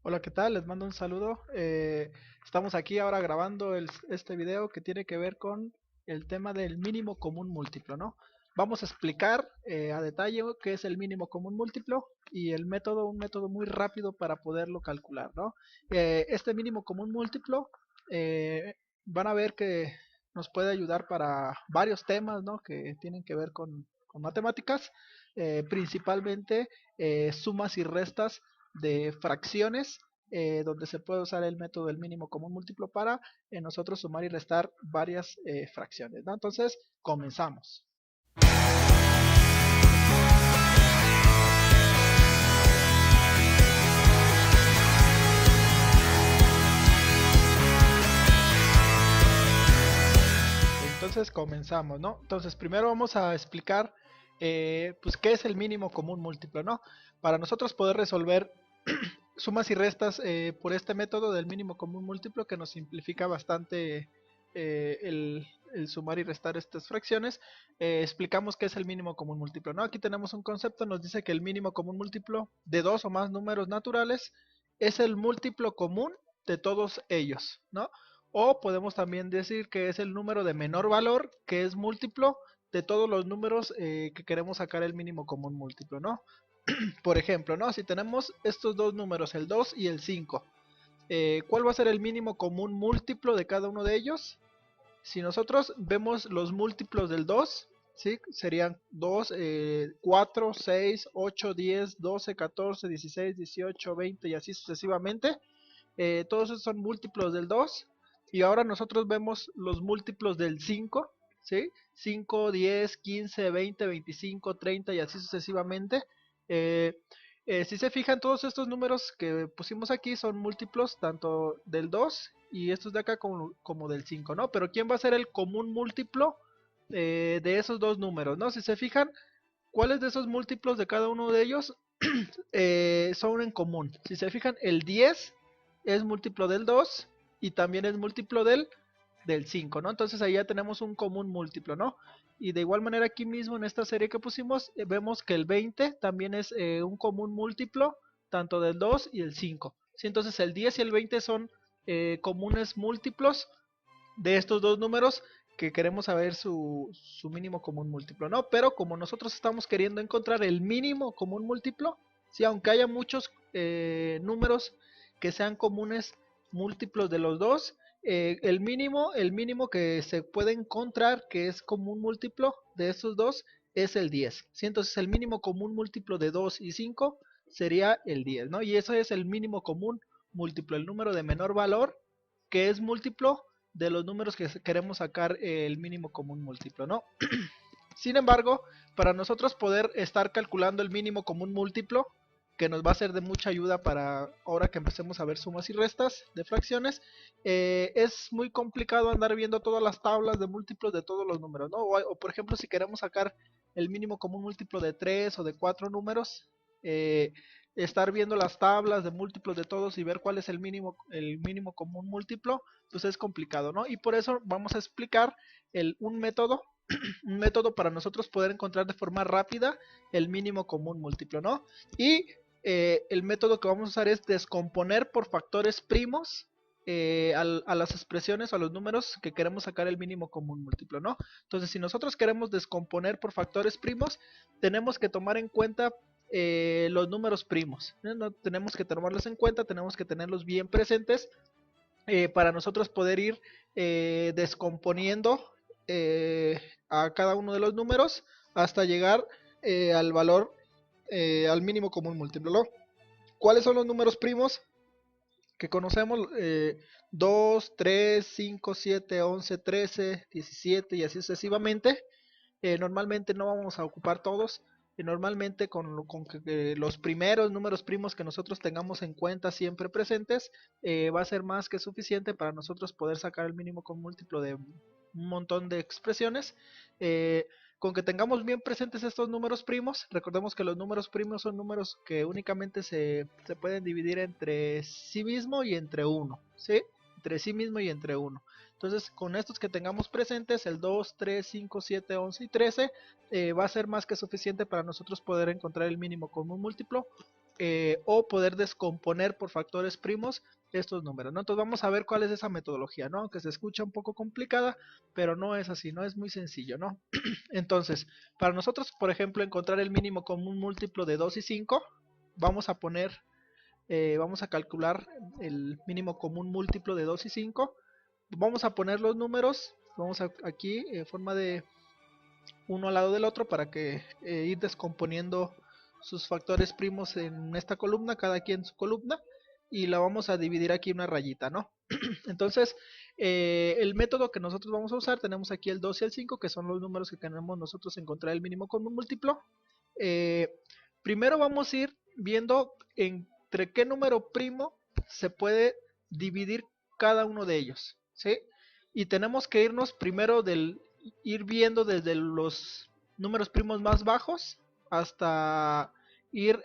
Hola, ¿qué tal? Les mando un saludo. Estamos aquí ahora grabando este video que tiene que ver con el tema del mínimo común múltiplo, ¿no? Vamos a explicar a detalle qué es el mínimo común múltiplo y el método, un método muy rápido para poderlo calcular, ¿no? Este mínimo común múltiplo van a ver que nos puede ayudar para varios temas, ¿no? Que tienen que ver con matemáticas, principalmente sumas y restas de fracciones, donde se puede usar el método del mínimo común múltiplo para nosotros sumar y restar varias fracciones, ¿no? Entonces, comenzamos. Entonces, comenzamos, ¿no? Entonces, primero vamos a explicar, pues, qué es el mínimo común múltiplo, ¿no? Para nosotros poder resolver sumas y restas por este método del mínimo común múltiplo que nos simplifica bastante el sumar y restar estas fracciones, explicamos qué es el mínimo común múltiplo, ¿no? Aquí tenemos un concepto, nos dice que el mínimo común múltiplo de dos o más números naturales es el múltiplo común de todos ellos, ¿no? O podemos también decir que es el número de menor valor que es múltiplo de todos los números que queremos sacar el mínimo común múltiplo, ¿no? Por ejemplo, ¿no? Si tenemos estos dos números, el 2 y el 5, ¿cuál va a ser el mínimo común múltiplo de cada uno de ellos? Si nosotros vemos los múltiplos del 2, ¿sí? Serían 2, 4, 6, 8, 10, 12, 14, 16, 18, 20 y así sucesivamente. Todos esos son múltiplos del 2. Y ahora nosotros vemos los múltiplos del 5, ¿sí? 5, 10, 15, 20, 25, 30 y así sucesivamente. Eh, si se fijan, todos estos números que pusimos aquí son múltiplos tanto del 2 y estos de acá como del 5, ¿no? Pero ¿quién va a ser el común múltiplo de esos dos números, ¿no? Si se fijan, ¿cuáles de esos múltiplos de cada uno de ellos son en común? Si se fijan, el 10 es múltiplo del 2 y también es múltiplo del 5, ¿no? Entonces ahí ya tenemos un común múltiplo, ¿no? Y de igual manera aquí mismo en esta serie que pusimos, vemos que el 20 también es un común múltiplo, tanto del 2 y el 5. ¿Sí? Entonces el 10 y el 20 son comunes múltiplos de estos dos números que queremos saber su mínimo común múltiplo, ¿no? Pero como nosotros estamos queriendo encontrar el mínimo común múltiplo, sí, aunque haya muchos números que sean comunes múltiplos de los dos, el mínimo que se puede encontrar que es común múltiplo de estos dos es el 10, ¿sí? Entonces el mínimo común múltiplo de 2 y 5 sería el 10, ¿no? Y eso es el mínimo común múltiplo, el número de menor valor que es múltiplo de los números que queremos sacar el mínimo común múltiplo, ¿no? Sin embargo, para nosotros poder estar calculando el mínimo común múltiplo, que nos va a ser de mucha ayuda para ahora que empecemos a ver sumas y restas de fracciones, es muy complicado andar viendo todas las tablas de múltiplos de todos los números, ¿no? O por ejemplo, si queremos sacar el mínimo común múltiplo de 3 o de 4 números, eh, estar viendo las tablas de múltiplos de todos y ver cuál es el mínimo común múltiplo, pues es complicado, ¿no? Y por eso vamos a explicar un método para nosotros poder encontrar de forma rápida el mínimo común múltiplo, ¿no? Y el método que vamos a usar es descomponer por factores primos a las expresiones o a los números que queremos sacar el mínimo común múltiplo, ¿no? Entonces, si nosotros queremos descomponer por factores primos, tenemos que tomar en cuenta los números primos, ¿no? No tenemos que tomarlos en cuenta, tenemos que tenerlos bien presentes para nosotros poder ir descomponiendo a cada uno de los números hasta llegar al valor, al mínimo común múltiplo, ¿no? ¿Cuáles son los números primos que conocemos? 2, 3, 5, 7, 11, 13, 17 y así sucesivamente. Normalmente no vamos a ocupar todos. Normalmente con que los primeros números primos que nosotros tengamos en cuenta siempre presentes, va a ser más que suficiente para nosotros poder sacar el mínimo con múltiplo de un montón de expresiones. Eh, con que tengamos bien presentes estos números primos, recordemos que los números primos son números que únicamente se pueden dividir entre sí mismo y entre uno, ¿sí? Entre sí mismo y entre uno. Entonces, con estos que tengamos presentes, el 2, 3, 5, 7, 11 y 13, va a ser más que suficiente para nosotros poder encontrar el mínimo común múltiplo o poder descomponer por factores primos estos números, ¿no? Entonces vamos a ver cuál es esa metodología, ¿no? Que se escucha un poco complicada, pero no es así, ¿no? Es muy sencillo, ¿no? Entonces, para nosotros, por ejemplo, encontrar el mínimo común múltiplo de 2 y 5, vamos a poner, vamos a calcular el mínimo común múltiplo de 2 y 5. Vamos a poner los números, vamos aquí en forma de uno al lado del otro para que ir descomponiendo sus factores primos en esta columna, cada quien en su columna, y la vamos a dividir aquí una rayita, ¿no? Entonces, el método que nosotros vamos a usar, tenemos aquí el 2 y el 5, que son los números que queremos nosotros encontrar el mínimo común múltiplo. Primero vamos a ir viendo entre qué número primo se puede dividir cada uno de ellos, ¿sí? Y tenemos que irnos primero ir viendo desde los números primos más bajos hasta ir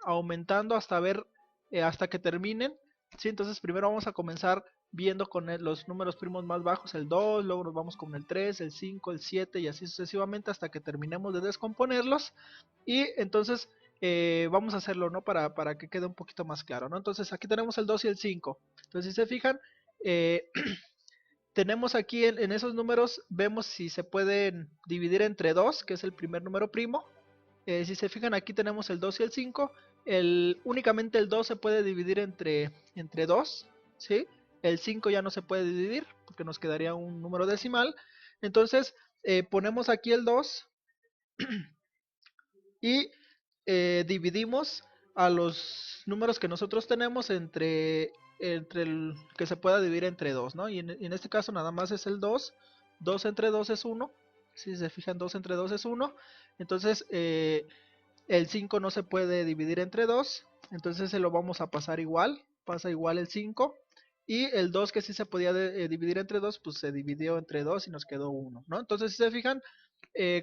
aumentando hasta ver hasta que terminen, ¿sí? Entonces primero vamos a comenzar viendo con los números primos más bajos, el 2, luego nos vamos con el 3, el 5, el 7 y así sucesivamente hasta que terminemos de descomponerlos. Y entonces vamos a hacerlo, ¿no? Para que quede un poquito más claro, ¿no? Entonces aquí tenemos el 2 y el 5. Entonces si se fijan, tenemos aquí en esos números, vemos si se pueden dividir entre 2, que es el primer número primo. Si se fijan, aquí tenemos el 2 y el 5. Únicamente el 2 se puede dividir entre 2, ¿sí? El 5 ya no se puede dividir porque nos quedaría un número decimal. Entonces ponemos aquí el 2 y dividimos a los números que nosotros tenemos entre el que se pueda dividir entre 2, ¿no? Y en este caso nada más es el 2. 2 entre 2 es 1. Si se fijan, 2 entre 2 es 1. Entonces el 5 no se puede dividir entre 2. Entonces se lo vamos a pasar igual. Pasa igual el 5. Y el 2 que sí se podía dividir entre 2, pues se dividió entre 2 y nos quedó 1, ¿no? Entonces si se fijan,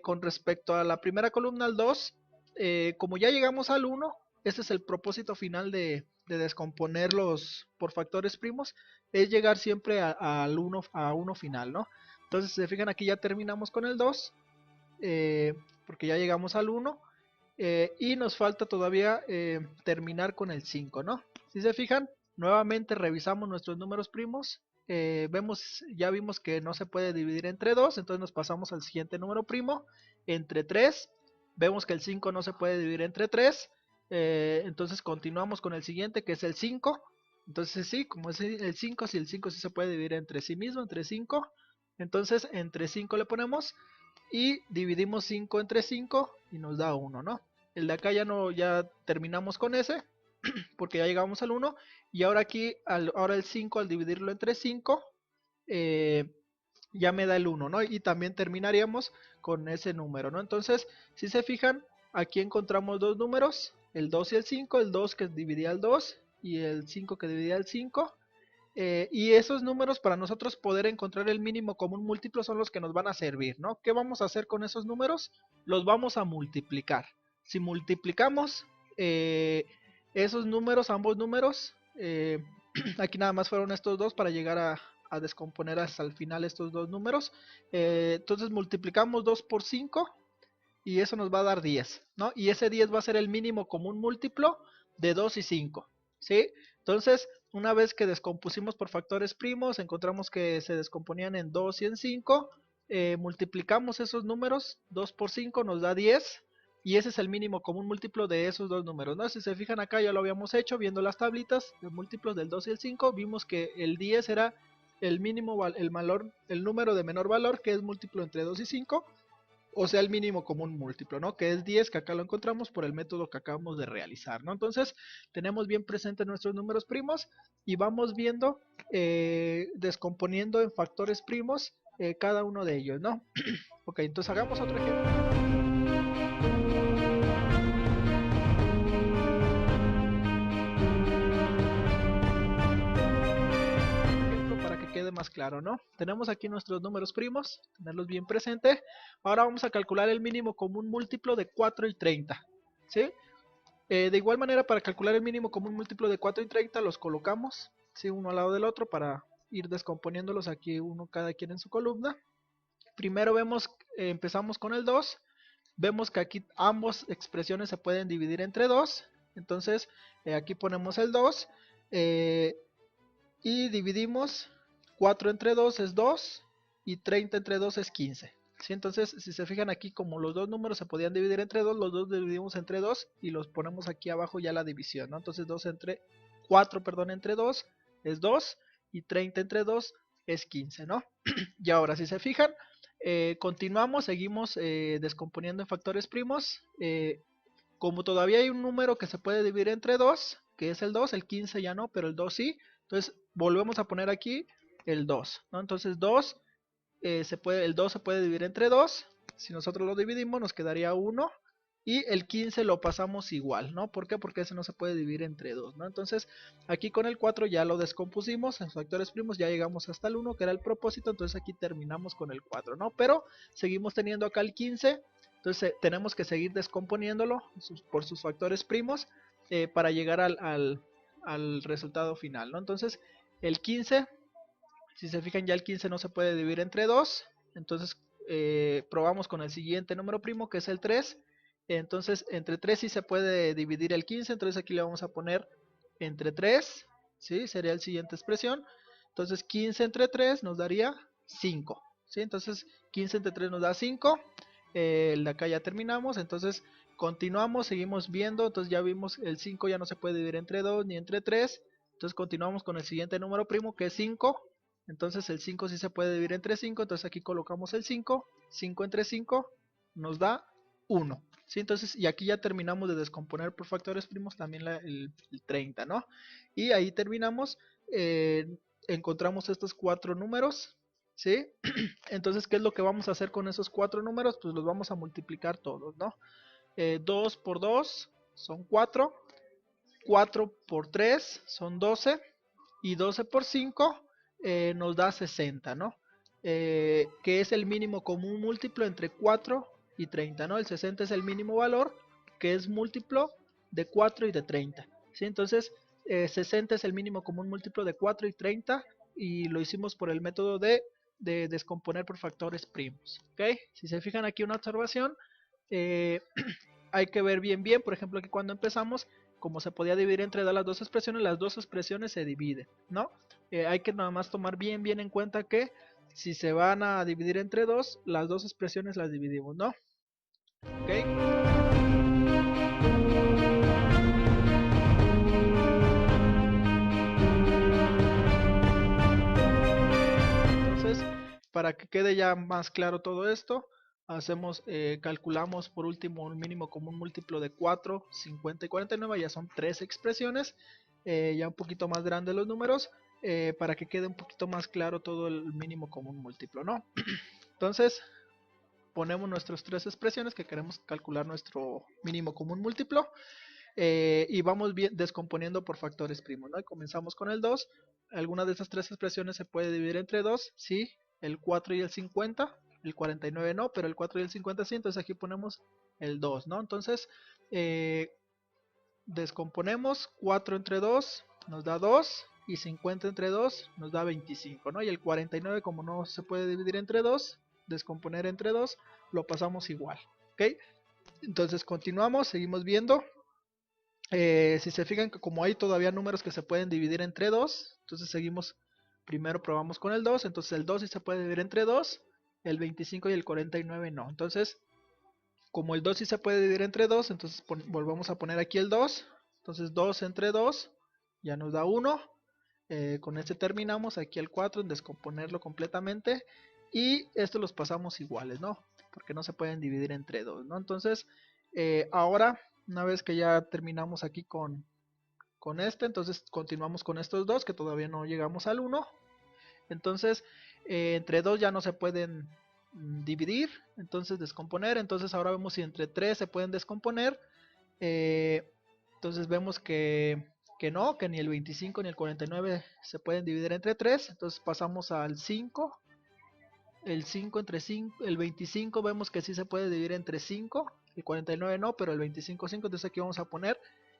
con respecto a la primera columna, al 2, como ya llegamos al 1, este es el propósito final de descomponerlos por factores primos, es llegar siempre al 1, a 1 final, ¿no? Entonces, si se fijan, aquí ya terminamos con el 2, porque ya llegamos al 1, y nos falta todavía terminar con el 5, ¿no? Si se fijan, nuevamente revisamos nuestros números primos, ya vimos que no se puede dividir entre 2, entonces nos pasamos al siguiente número primo, entre 3, vemos que el 5 no se puede dividir entre 3, entonces continuamos con el siguiente que es el 5, entonces sí, como es el 5, si el 5 sí se puede dividir entre sí mismo, entre 5, entonces entre 5 le ponemos y dividimos 5 entre 5 y nos da 1, ¿no? El de acá ya no, ya terminamos con ese, porque ya llegamos al 1, y ahora aquí, ahora el 5 al dividirlo entre 5, ya me da el 1, ¿no? Y también terminaríamos con ese número, ¿no? Entonces, si se fijan, aquí encontramos dos números, el 2 y el 5, el 2 que dividía el 2 y el 5 que dividía el 5. Y esos números para nosotros poder encontrar el mínimo común múltiplo son los que nos van a servir, ¿no? ¿Qué vamos a hacer con esos números? Los vamos a multiplicar. Si multiplicamos esos números, ambos números, aquí nada más fueron estos dos para llegar a descomponer hasta el final estos dos números. Entonces multiplicamos 2 por 5 y eso nos va a dar 10, ¿no? Y ese 10 va a ser el mínimo común múltiplo de 2 y 5, ¿sí? Entonces, una vez que descompusimos por factores primos, encontramos que se descomponían en 2 y en 5, multiplicamos esos números, 2 por 5 nos da 10, y ese es el mínimo común múltiplo de esos dos números, ¿no? Si se fijan acá ya lo habíamos hecho, viendo las tablitas de múltiplos del 2 y el 5, vimos que el 10 era el mínimo, el número de menor valor, que es múltiplo entre 2 y 5, o sea el mínimo común múltiplo, ¿no? Que es 10, que acá lo encontramos por el método que acabamos de realizar, ¿no? Entonces, tenemos bien presentes nuestros números primos y vamos viendo, descomponiendo en factores primos cada uno de ellos, ¿no? Ok, entonces hagamos otro ejemplo. Para que quede más claro, ¿no? Tenemos aquí nuestros números primos, tenerlos bien presentes. Ahora vamos a calcular el mínimo común múltiplo de 4 y 30, ¿sí? De igual manera, para calcular el mínimo común múltiplo de 4 y 30, los colocamos, ¿sí? Uno al lado del otro para ir descomponiéndolos aquí uno cada quien en su columna. Primero vemos, empezamos con el 2, vemos que aquí ambas expresiones se pueden dividir entre 2, Entonces aquí ponemos el 2 y dividimos 4 entre 2 es 2 y 30 entre 2 es 15. ¿Sí? Entonces, si se fijan aquí, como los dos números se podían dividir entre 2, los dos dividimos entre 2 y los ponemos aquí abajo ya la división, ¿no? Entonces 4, perdón, entre 2 es 2 y 30 entre 2 es 15, ¿no? Y ahora, si se fijan, continuamos, seguimos descomponiendo en factores primos. Como todavía hay un número que se puede dividir entre 2, que es el 2, el 15 ya no, pero el 2 sí. Entonces volvemos a poner aquí el 2, ¿no? Entonces 2, el 2 se puede dividir entre 2. Si nosotros lo dividimos nos quedaría 1. Y el 15 lo pasamos igual, ¿no? ¿Por qué? Porque ese no se puede dividir entre 2, ¿no? Entonces aquí con el 4 ya lo descompusimos en factores primos, ya llegamos hasta el 1, que era el propósito. Entonces aquí terminamos con el 4, ¿no? Pero seguimos teniendo acá el 15. Entonces tenemos que seguir descomponiéndolo por sus factores primos para llegar al resultado final, ¿no? Entonces el 15, si se fijan, ya el 15 no se puede dividir entre 2. Entonces probamos con el siguiente número primo, que es el 3. Entonces entre 3 sí se puede dividir el 15. Entonces aquí le vamos a poner entre 3, ¿sí? Sería la siguiente expresión. Entonces 15 entre 3 nos daría 5, ¿sí? Entonces 15 entre 3 nos da 5. De acá ya terminamos. Entonces continuamos, seguimos viendo. Entonces ya vimos el 5 ya no se puede dividir entre 2 ni entre 3. Entonces continuamos con el siguiente número primo, que es 5. Entonces el 5 sí se puede dividir entre 5. Entonces aquí colocamos el 5. 5 entre 5 nos da 1. ¿Sí? Entonces, y aquí ya terminamos de descomponer por factores primos también el 30, ¿no? Y ahí terminamos. Encontramos estos 4 números. ¿Sí? Entonces, ¿qué es lo que vamos a hacer con esos 4 números? Pues los vamos a multiplicar todos, ¿no? 2 por 2 son 4. 4 por 3 son 12. Y 12 por 5 nos da 60, ¿no? Que es el mínimo común múltiplo entre 4 y 30, ¿no? El 60 es el mínimo valor que es múltiplo de 4 y de 30, ¿sí? Entonces, 60 es el mínimo común múltiplo de 4 y 30 y lo hicimos por el método de descomponer por factores primos, ¿ok? Si se fijan aquí una observación, hay que ver bien, por ejemplo, que cuando empezamos, como se podía dividir entre las dos expresiones se dividen, ¿no? Hay que nada más tomar bien en cuenta que si se van a dividir entre dos, las dos expresiones las dividimos, ¿no? ¿Ok? Entonces, para que quede ya más claro todo esto, calculamos por último un mínimo común múltiplo de 4, 50 y 49, ya son 3 expresiones, ya un poquito más grandes los números, para que quede un poquito más claro todo el mínimo común múltiplo, ¿no? Entonces, ponemos nuestras 3 expresiones que queremos calcular nuestro mínimo común múltiplo, y vamos descomponiendo por factores primos, ¿no? Y comenzamos con el 2. Alguna de estas 3 expresiones se puede dividir entre 2, sí, el 4 y el 50, el 49 no, pero el 4 y el 50 sí. Entonces aquí ponemos el 2, ¿no? Entonces descomponemos 4 entre 2 nos da 2 y 50 entre 2 nos da 25, ¿no? Y el 49, como no se puede dividir entre 2, descomponer entre 2, lo pasamos igual, ¿ok? Entonces continuamos, seguimos viendo. Si se fijan que como hay todavía números que se pueden dividir entre 2, entonces seguimos, primero probamos con el 2, entonces el 2 sí se puede dividir entre 2, el 25 y el 49 no. Entonces, como el 2 sí se puede dividir entre 2, entonces volvemos a poner aquí el 2, entonces 2 entre 2 ya nos da 1, con este terminamos, aquí el 4 en descomponerlo completamente, y esto los pasamos iguales, ¿no? Porque no se pueden dividir entre 2, ¿no? Entonces, ahora, una vez que ya terminamos aquí con este, entonces continuamos con estos dos que todavía no llegamos al 1. Entonces, entre 2 ya no se pueden dividir, entonces descomponer. Entonces ahora vemos si entre 3 se pueden descomponer. Entonces vemos que no, que ni el 25 ni el 49 se pueden dividir entre 3. Entonces pasamos al 5. El 5 entre 5, el 25 vemos que sí se puede dividir entre 5, el 49 no, pero el 25 5, entonces aquí vamos a poner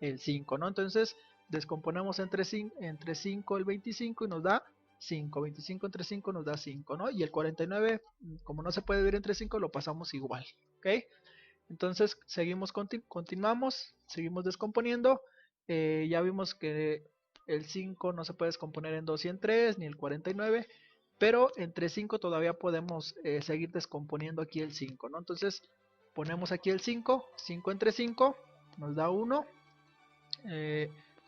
el 5, ¿no? Entonces descomponemos entre 5 el 25 y nos da 5, 25 entre 5 nos da 5, ¿no? Y el 49, como no se puede dividir entre 5, lo pasamos igual, ¿ok? Entonces continuamos, seguimos descomponiendo. Ya vimos que el 5 no se puede descomponer en 2 y en 3, ni el 49, pero entre 5 todavía podemos seguir descomponiendo aquí el 5, ¿no? Entonces ponemos aquí el 5, 5 entre 5 nos da 1.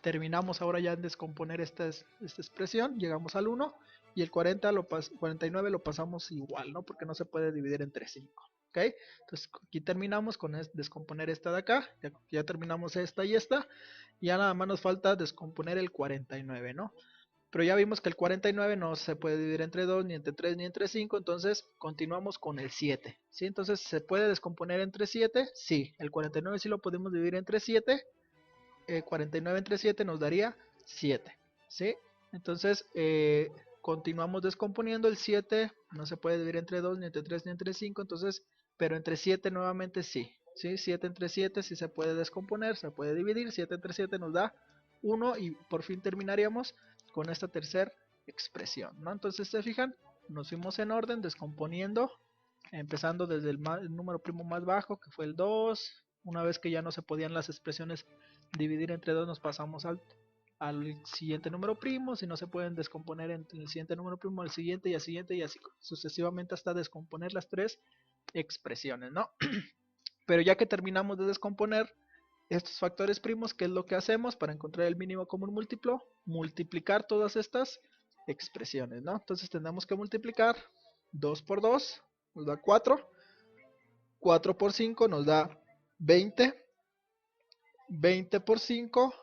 Terminamos ahora ya en descomponer esta expresión, llegamos al 1 y el 49 lo pasamos igual, ¿no? Porque no se puede dividir entre 5. ¿Ok? Entonces aquí terminamos con descomponer esta de acá, ya terminamos esta y esta, y ya nada más nos falta descomponer el 49, ¿no? Pero ya vimos que el 49 no se puede dividir entre 2, ni entre 3, ni entre 5, entonces continuamos con el 7, ¿sí? Entonces, ¿se puede descomponer entre 7? Sí, el 49 sí lo podemos dividir entre 7, 49 entre 7 nos daría 7, ¿sí? Entonces, continuamos descomponiendo el 7, no se puede dividir entre 2, ni entre 3, ni entre 5, entonces, pero entre 7 nuevamente sí, ¿sí? 7 entre 7 sí se puede descomponer, se puede dividir, 7 entre 7 nos da 1 y por fin terminaríamos con esta tercera expresión, ¿no? Entonces, ¿se fijan? Nos fuimos en orden descomponiendo, empezando desde el número primo más bajo, que fue el 2. Una vez que ya no se podían las expresiones dividir entre 2, nos pasamos al siguiente número primo. Si no se pueden descomponer entre el siguiente número primo, al siguiente y así sucesivamente hasta descomponer las tres expresiones, ¿no? Pero ya que terminamos de descomponer estos factores primos, ¿qué es lo que hacemos para encontrar el mínimo común múltiplo? Multiplicar todas estas expresiones, ¿no? Entonces tenemos que multiplicar 2 por 2 nos da 4, 4 por 5 nos da 20, 20 por 5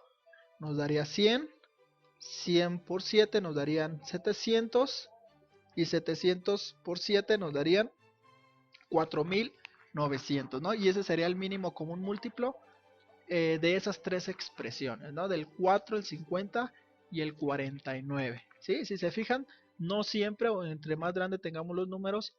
nos daría 100, 100 por 7 nos darían 700 y 700 por 7 nos darían 4900, ¿no? Y ese sería el mínimo común múltiplo de esas tres expresiones, ¿no? Del 4, el 50 y el 49, ¿sí? Si se fijan, no siempre, o entre más grande tengamos los números,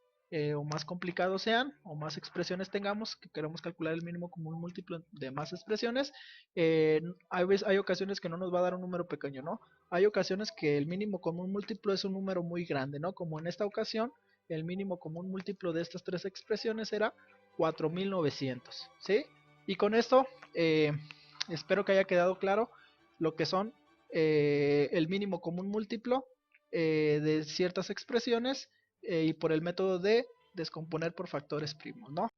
o más complicados sean, o más expresiones tengamos, que queremos calcular el mínimo común múltiplo de más expresiones, hay ocasiones que no nos va a dar un número pequeño, ¿no? Hay ocasiones que el mínimo común múltiplo es un número muy grande, ¿no? Como en esta ocasión, el mínimo común múltiplo de estas tres expresiones era 4900, ¿sí? Y con esto, espero que haya quedado claro lo que son el mínimo común múltiplo de ciertas expresiones y por el método de descomponer por factores primos, ¿no?